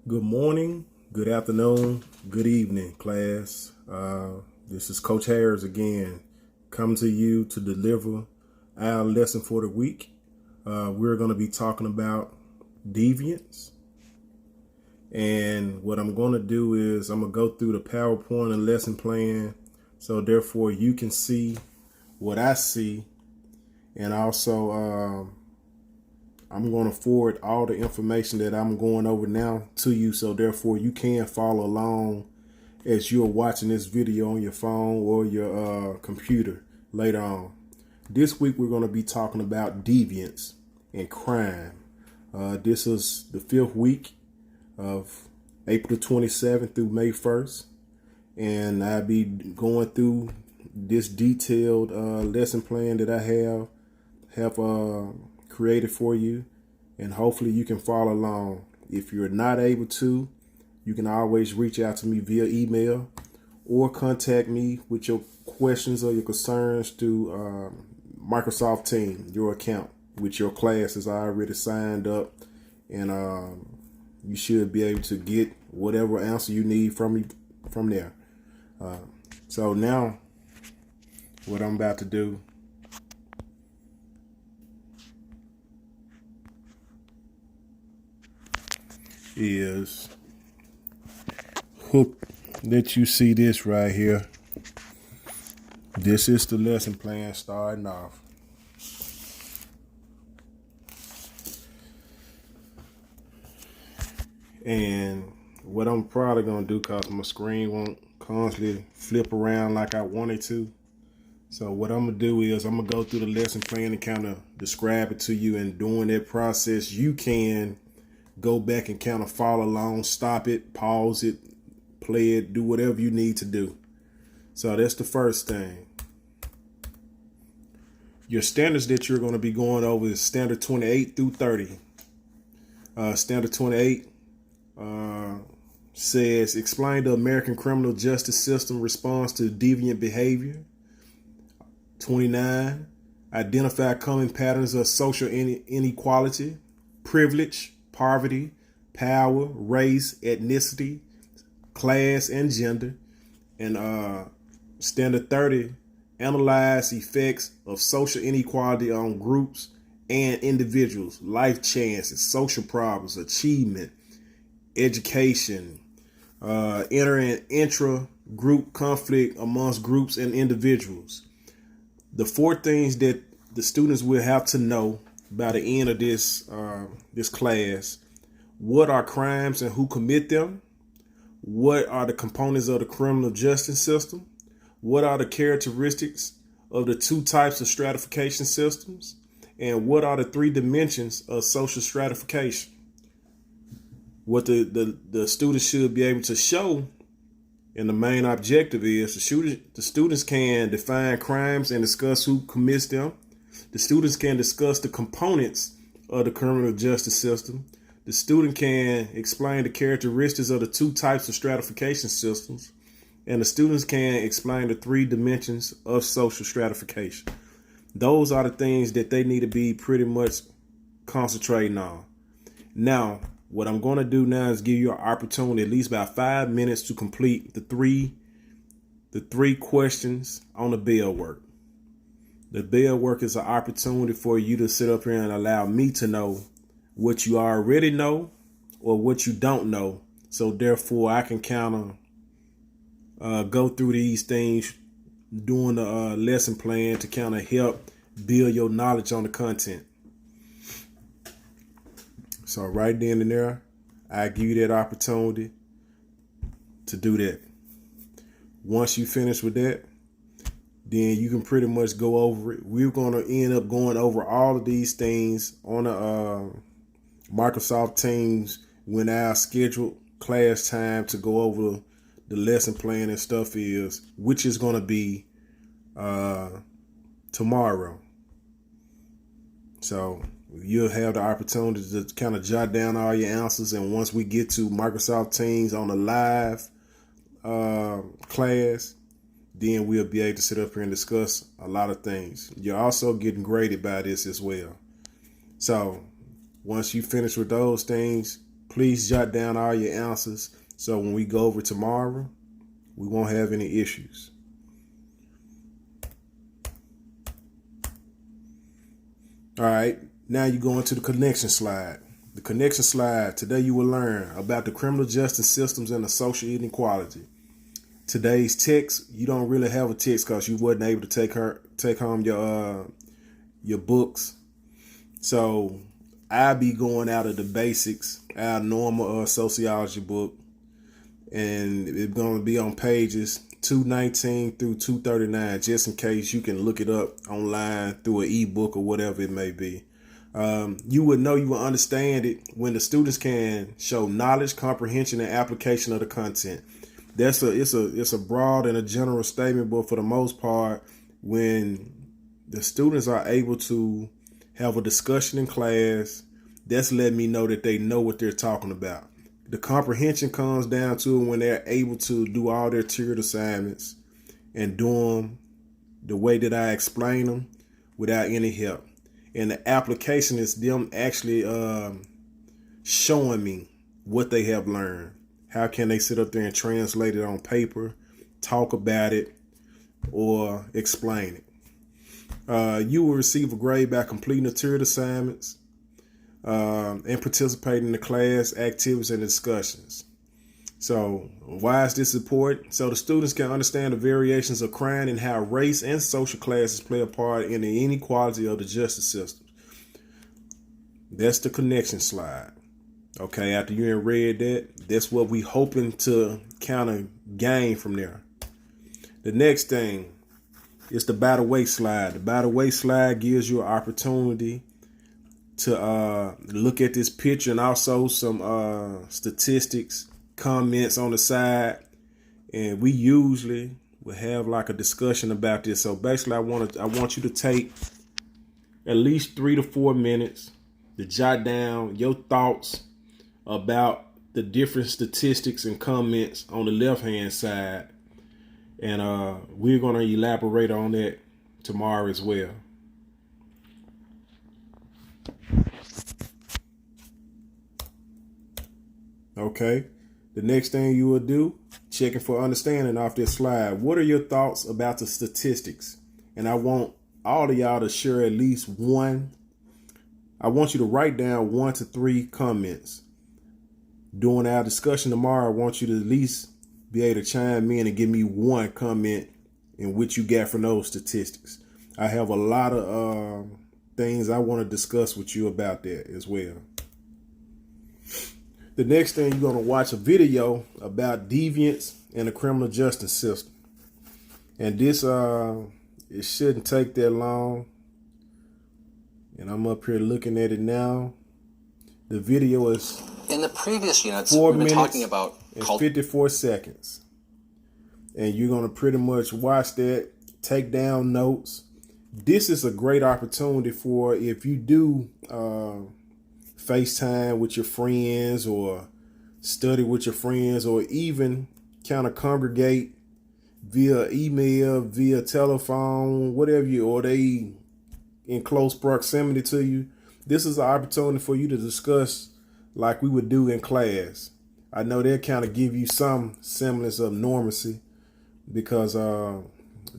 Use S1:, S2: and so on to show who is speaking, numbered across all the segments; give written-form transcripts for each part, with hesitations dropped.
S1: Good morning, good afternoon, good evening, class. This is Coach Harris again, coming to you to deliver our lesson for the week. We're going to be talking about deviance. And what I'm going to do is I'm going to go through the PowerPoint and lesson plan. So therefore you can see what I see. And also, I'm going to forward all the information that I'm going over now to you, so therefore you can follow along as you're watching this video on your phone or your computer later on. This week we're going to be talking about deviance and crime. This is the 5th week of April 27th through May 1st, and I'll be going through this detailed lesson plan that I have created for you, and hopefully you can follow along. If you're not able to, you can always reach out to me via email or contact me with your questions or your concerns through Microsoft Teams, your account with your class is already signed up, and you should be able to get whatever answer you need from me from there. So now what I'm about to do is hope that you see this right here. This is the lesson plan starting off. And what I'm probably going to do, because my screen won't constantly flip around like I want it to. So what I'm going to do is I'm going to go through the lesson plan and kind of describe it to you. And during that process, you can go back and kind of follow along, stop it, pause it, play it, do whatever you need to do. So that's the first thing. Your standards that you're going to be going over is standard 28 through 30. Standard 28 says, explain the American criminal justice system response to deviant behavior. 29, identify common patterns of social inequality, privilege, poverty, power, race, ethnicity, class, and gender. And standard 30, analyze effects of social inequality on groups and individuals, life chances, social problems, achievement, education, inter and intra-group conflict amongst groups and individuals. The 4 things that the students will have to know by the end of this class: what are crimes and who commit them? What are the components of the criminal justice system? What are the characteristics of the 2 types of stratification systems? And what are the 3 dimensions of social stratification? What the students should be able to show, and the main objective is the students can define crimes and discuss who commits them. The students can discuss the components of the criminal justice system. The student can explain the characteristics of the 2 types of stratification systems. And the students can explain the 3 dimensions of social stratification. Those are the things that they need to be pretty much concentrating on. Now, what I'm going to do now is give you an opportunity, at least about 5 minutes, to complete the three questions on the bell work. The bell work is an opportunity for you to sit up here and allow me to know what you already know or what you don't know. So therefore, I can kind of go through these things during the lesson plan to kind of help build your knowledge on the content. So right then and there, I give you that opportunity to do that. Once you finish with that, then you can pretty much go over it. We're going to end up going over all of these things on the Microsoft Teams when our scheduled class time to go over the lesson plan and stuff is, which is going to be tomorrow. So you'll have the opportunity to kind of jot down all your answers. And once we get to Microsoft Teams on the live class, then we'll be able to sit up here and discuss a lot of things. You're also getting graded by this as well. So once you finish with those things, Please jot down all your answers so when we go over tomorrow, we won't have any issues. All right, now you go into the connection slide. The connection slide, today you will learn about the criminal justice systems and the social inequality. Today's text, you don't really have a text because you wasn't able to take home your books. So I'll be going out of the basics, our normal sociology book, and it's going to be on pages 219 through 239, just in case you can look it up online through an ebook or whatever it may be. You would understand it when the students can show knowledge, comprehension, and application of the content. It's a broad and a general statement, but for the most part, when the students are able to have a discussion in class, that's letting me know that they know what they're talking about. The comprehension comes down to when they're able to do all their tiered assignments and do them the way that I explain them without any help. And the application is them actually showing me what they have learned. How can they sit up there and translate it on paper, talk about it, or explain it? You will receive a grade by completing the tiered assignments and participating in the class activities and discussions. So why is this important? So the students can understand the variations of crime and how race and social classes play a part in the inequality of the justice system. That's the connection slide. Okay, after you have read that, that's what we hoping to kind of gain from there. The next thing is the by the way slide. The by the way slide gives you an opportunity to look at this picture and also some statistics, comments on the side, and we usually will have like a discussion about this. So basically, I want you to take at least 3 to 4 minutes to jot down your thoughts about the different statistics and comments on the left hand side, and we're going to elaborate on that tomorrow as well. Okay, the next thing you will do, checking for understanding off this slide. What are your thoughts about the statistics? And I want all of y'all to share at least one. I want you to write down 1 to 3 comments. During our discussion tomorrow, I want you to at least be able to chime in and give me one comment in which you got from those statistics. I have a lot of things I want to discuss with you about that as well. The next thing, you're going to watch a video about deviance in the criminal justice system. And this, it shouldn't take that long. And I'm up here looking at it now. The video is
S2: in the previous units,
S1: 4
S2: we've been
S1: minutes
S2: talking about
S1: and 54 seconds. And you're going to pretty much watch that, take down notes. This is a great opportunity for if you do FaceTime with your friends or study with your friends, or even kind of congregate via email, via telephone, whatever or they in close proximity to you. This is an opportunity for you to discuss like we would do in class. I know they'll kind of give you some semblance of normalcy because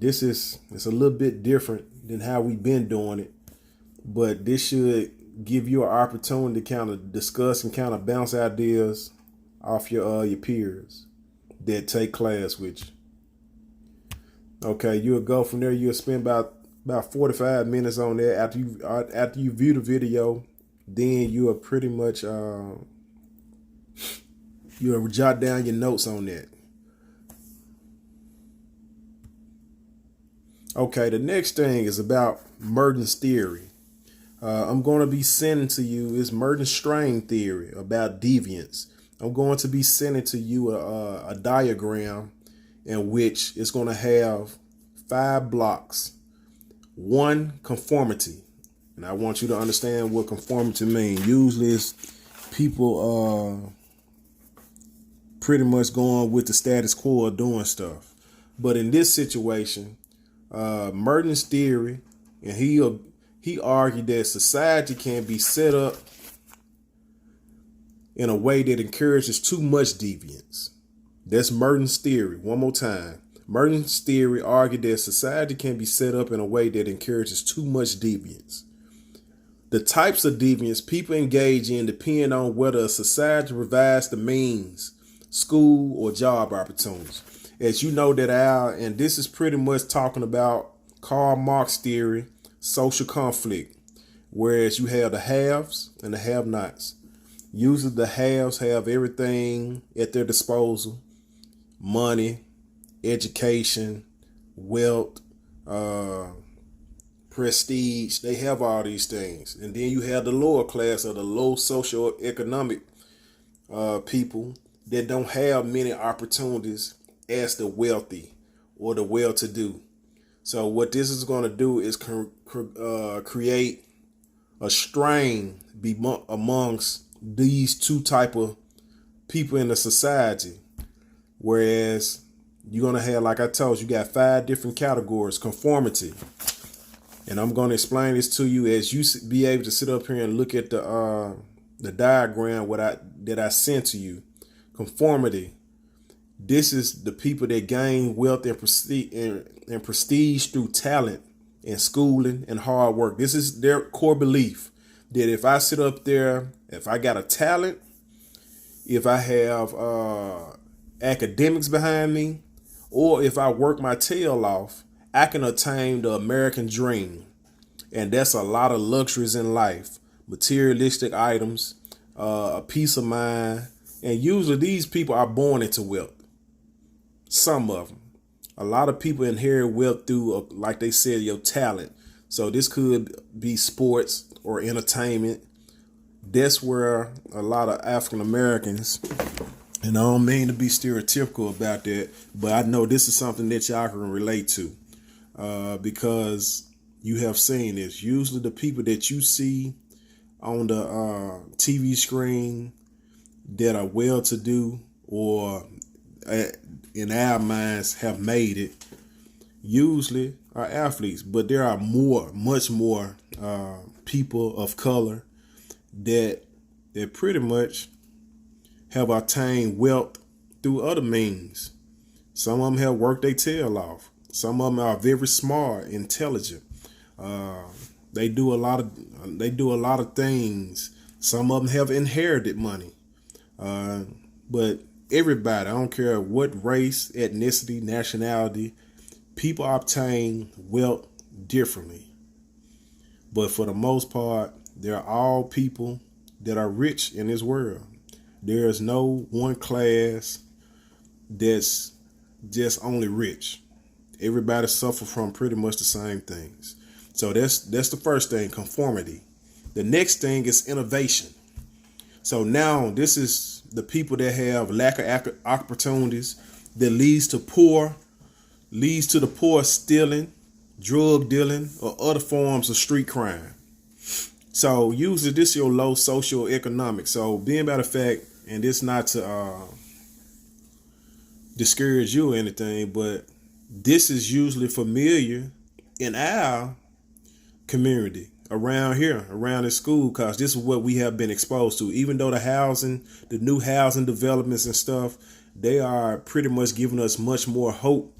S1: it's a little bit different than how we've been doing it. But this should give you an opportunity to kind of discuss and kind of bounce ideas off your peers that take class with you. Okay, you'll go from there. You'll spend about 45 minutes on that. After you view the video, then you are pretty much you'll jot down your notes on that. Okay, the next thing is about Merton's theory. I'm going to be sending to you is Merton's strain theory about deviance. I'm going to be sending to you a diagram in which it's going to have 5 blocks. 1, conformity. And I want you to understand what conformity means. Usually it's people pretty much going with the status quo of doing stuff. But in this situation, Merton's theory, and he argued that society can be set up in a way that encourages too much deviance. That's Merton's theory. One more time. Merton's theory argued that society can be set up in a way that encourages too much deviance. The types of deviance people engage in depend on whether a society provides the means, school, or job opportunities. As you know that and this is pretty much talking about Karl Marx theory, social conflict, whereas you have the haves and the have-nots. Usually the haves have everything at their disposal: money, education, wealth, prestige. They have all these things. And then you have the lower class, or the low socioeconomic people that don't have many opportunities as the wealthy or the well-to-do. So what this is going to do is create a strain amongst these two type of people in the society. Whereas you're going to have, like I told you, got 5 different categories. Conformity. And I'm going to explain this to you as you be able to sit up here and look at the diagram that I sent to you. Conformity. This is the people that gain wealth and prestige through talent and schooling and hard work. This is their core belief that if I sit up there, if I got a talent, if I have academics behind me, or if I work my tail off, I can attain the American dream. And that's a lot of luxuries in life, materialistic items, a peace of mind. And usually these people are born into wealth. Some of them. A lot of people inherit wealth through, like they said, your talent. So this could be sports or entertainment. That's where a lot of African Americans, and I don't mean to be stereotypical about that, but I know this is something that y'all can relate to because you have seen this. Usually the people that you see on the TV screen that are well-to-do or in our minds have made it, usually are athletes. But there are much more people of color that pretty much have attained wealth through other means. Some of them have worked their tail off. Some of them are very smart, intelligent. They do a lot of things. Some of them have inherited money. But everybody, I don't care what race, ethnicity, nationality, people obtain wealth differently. But for the most part, they're all people that are rich in this world. There is no one class that's just only rich. Everybody suffer from pretty much the same things. So that's the first thing, conformity. The next thing is innovation. So now this is the people that have lack of opportunities that leads to the poor stealing, drug dealing, or other forms of street crime. So usually this is your low social economic. So being by the fact, and this not to discourage you or anything, but this is usually familiar in our community around here, around the school, because this is what we have been exposed to. Even though the new housing developments and stuff, they are pretty much giving us much more hope.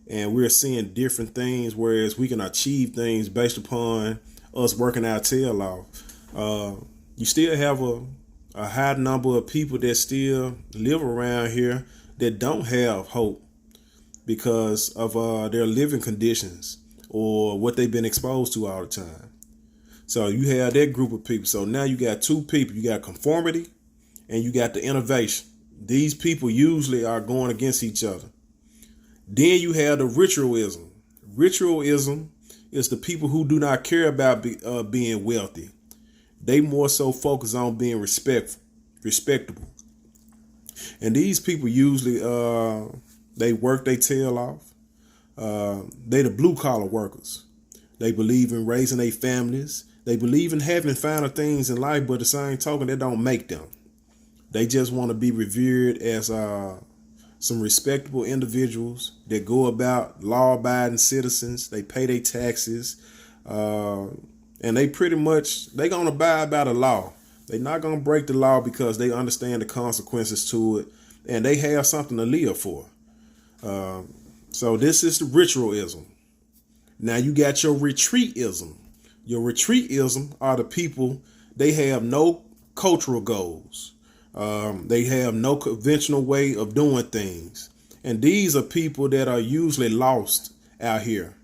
S1: And we're seeing different things, whereas we can achieve things based upon us working our tail off. You still have a high number of people that still live around here that don't have hope because of their living conditions or what they've been exposed to all the time. So you have that group of people. So now you got two people. You got conformity and you got the innovation. These people usually are going against each other. Then you have the ritualism. Ritualism is the people who do not care about being wealthy. They more so focus on being respectable. And these people usually, they work their tail off. They the blue collar workers. They believe in raising their families. They believe in having finer things in life, but the same token, that don't make them. They just want to be revered as some respectable individuals that go about law-abiding citizens. They pay their taxes, and they pretty much, they gonna abide by the law. They're not going to break the law because they understand the consequences to it, and they have something to live for. So this is the ritualism. Now you got your retreatism. Your retreatism are the people, they have no cultural goals. They have no conventional way of doing things. And these are people that are usually lost out here.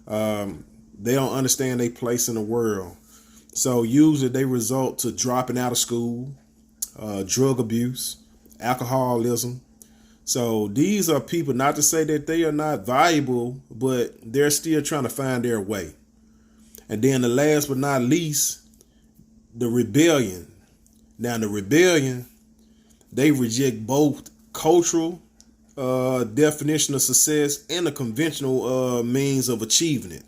S1: They don't understand their place in the world. So usually they result to dropping out of school, drug abuse, alcoholism. So these are people, not to say that they are not valuable, but they're still trying to find their way. And then the last but not least, the rebellion. Now the rebellion, they reject both cultural definition of success and the conventional means of achieving it.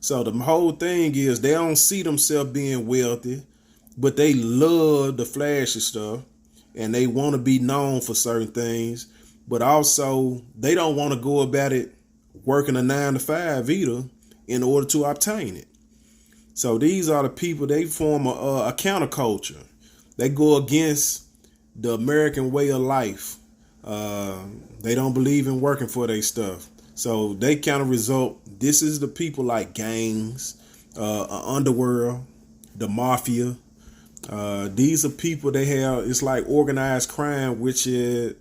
S1: So the whole thing is they don't see themselves being wealthy, but they love the flashy stuff and they want to be known for certain things, but also they don't want to go about it working a 9-to-5 either in order to obtain it. So these are the people, they form a counterculture. They go against the American way of life. They don't believe in working for their stuff. So they kind of result, this is the people like gangs, underworld, the mafia. These are people they have, it's like organized crime, which they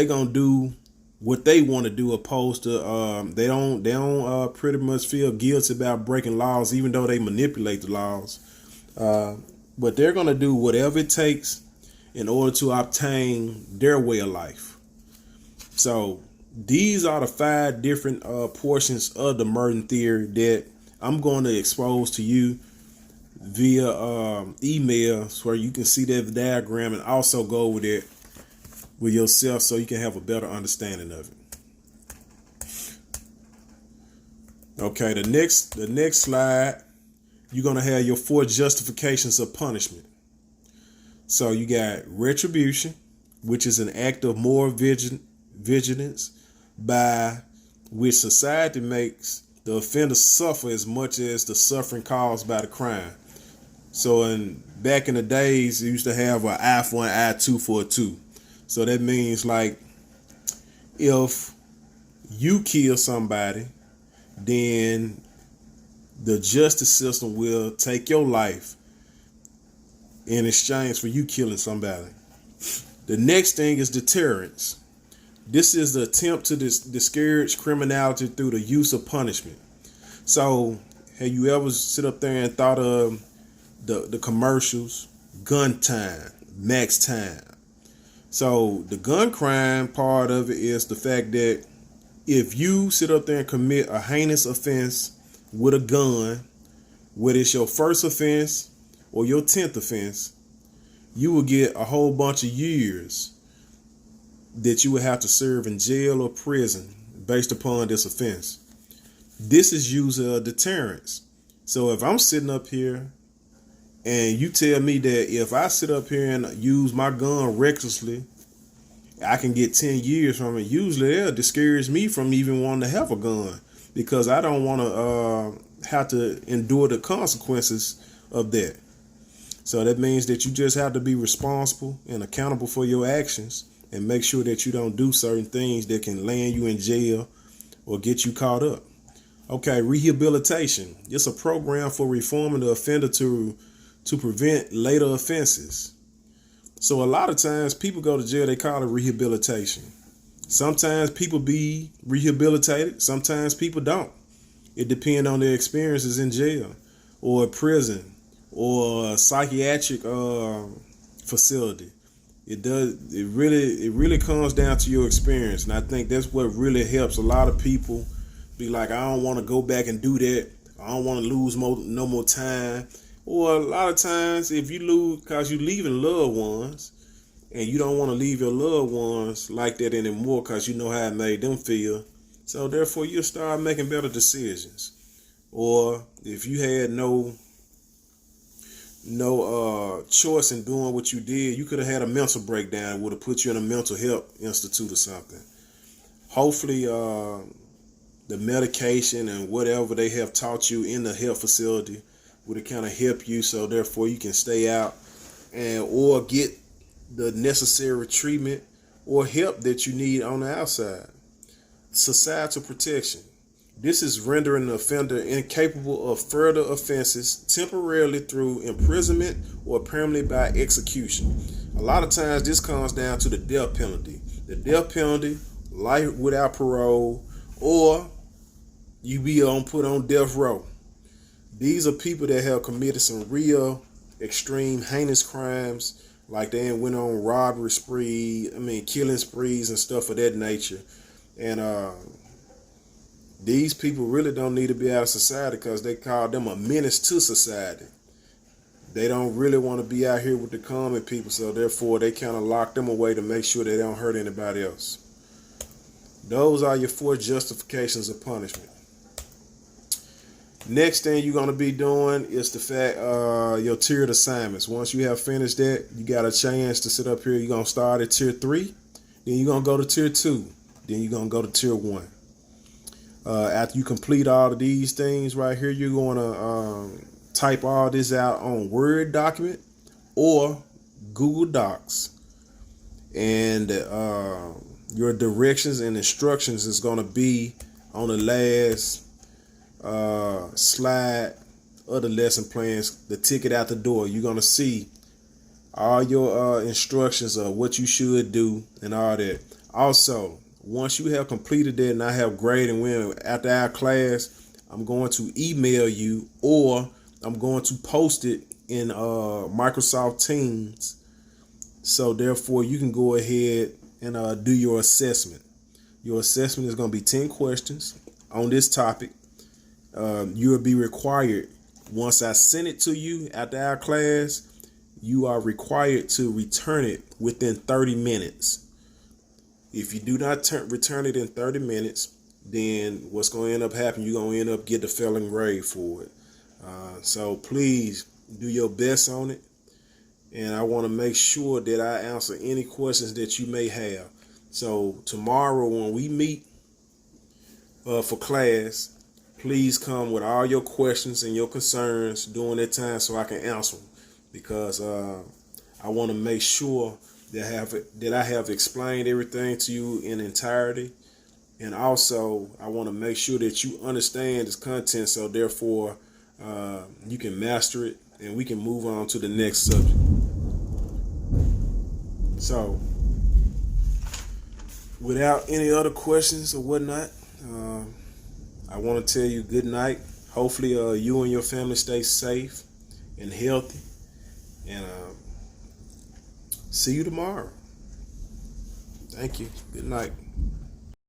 S1: gonna do what they want to do, opposed to they don't pretty much feel guilty about breaking laws, even though they manipulate the laws. But they're gonna do whatever it takes in order to obtain their way of life. So these are the 5 different portions of the Merton theory that I'm going to expose to you via email, where you can see that diagram and also go over there with yourself so you can have a better understanding of it. Okay, the next slide, you're going to have your 4 justifications of punishment. So you got retribution, which is an act of moral vigilance by which society makes the offender suffer as much as the suffering caused by the crime. So back in the days, you used to have an eye for an eye, tooth for a tooth. So that means like if you kill somebody, then the justice system will take your life in exchange for you killing somebody. The next thing is deterrence. This is the attempt to discourage criminality through the use of punishment. So have you ever sit up there and thought of the commercials, gun time, max time? So the gun crime part of it is the fact that if you sit up there and commit a heinous offense with a gun, whether it's your first offense or your 10th offense, you will get a whole bunch of years that you would have to serve in jail or prison based upon this offense. This is usually a deterrence. So if I'm sitting up here and you tell me that if I sit up here and use my gun recklessly, I can get 10 years from it, usually they'll discourage me from even wanting to have a gun because I don't want to have to endure the consequences of that. So that means that you just have to be responsible and accountable for your actions and make sure that you don't do certain things that can land you in jail or get you caught up. Okay, rehabilitation. It's a program for reforming the offender to prevent later offenses. So a lot of times people go to jail, they call it rehabilitation. Sometimes people be rehabilitated, sometimes people don't. It depends on their experiences in jail or prison or a psychiatric facility. It really comes down to your experience. And I think that's what really helps a lot of people be like, I don't want to go back and do that. I don't want to lose no more time. Or a lot of times if you lose because you're leaving loved ones and you don't want to leave your loved ones like that anymore because you know how it made them feel. So therefore you'll start making better decisions. Or if you had no choice in doing what you did, you could have had a mental breakdown. It would have put you in a mental health institute or something. Hopefully the medication and whatever they have taught you in the health facility would have kind of helped you, so therefore you can stay out and or get the necessary treatment or help that you need on the outside. Societal protection. This is rendering the offender incapable of further offenses temporarily through imprisonment or permanently by execution. A lot of times this comes down to the death penalty. The death penalty, life without parole, or you be put on death row. These are people that have committed some real extreme heinous crimes, like they went on robbery spree, killing sprees and stuff of that nature. And these people really don't need to be out of society because they call them a menace to society. They don't really want to be out here with the common people, so therefore they kind of lock them away to make sure they don't hurt anybody else. Those are your 4 justifications of punishment. Next thing you're going to be doing is the fact your tiered assignments. Once you have finished that, you got a chance to sit up here. You're going to start at tier 3, then you're going to go to tier 2, then you're going to go to tier 1. After you complete all of these things right here, you're going to type all this out on Word document or Google Docs. And your directions and instructions is going to be on the last slide of the lesson plans, the ticket out the door. You're going to see all your instructions of what you should do and all that. Also, once you have completed that and I have graded and when after our class, I'm going to email you or I'm going to post it in Microsoft Teams. So therefore you can go ahead and do your assessment. Your assessment is going to be 10 questions on this topic. You will be required, once I send it to you after our class, you are required to return it within 30 minutes. If you do not return it in 30 minutes, then what's going to end up happening, you're going to end up getting a failing grade for it. So please do your best on it. And I want to make sure that I answer any questions that you may have. So tomorrow when we meet for class, please come with all your questions and your concerns during that time so I can answer them. Because I want to make sure that I have explained everything to you in entirety. And also, I want to make sure that you understand this content, so therefore you can master it and we can move on to the next subject. So, without any other questions or whatnot, I want to tell you good night. Hopefully you and your family stay safe and healthy. And see you tomorrow. Thank you. Good night.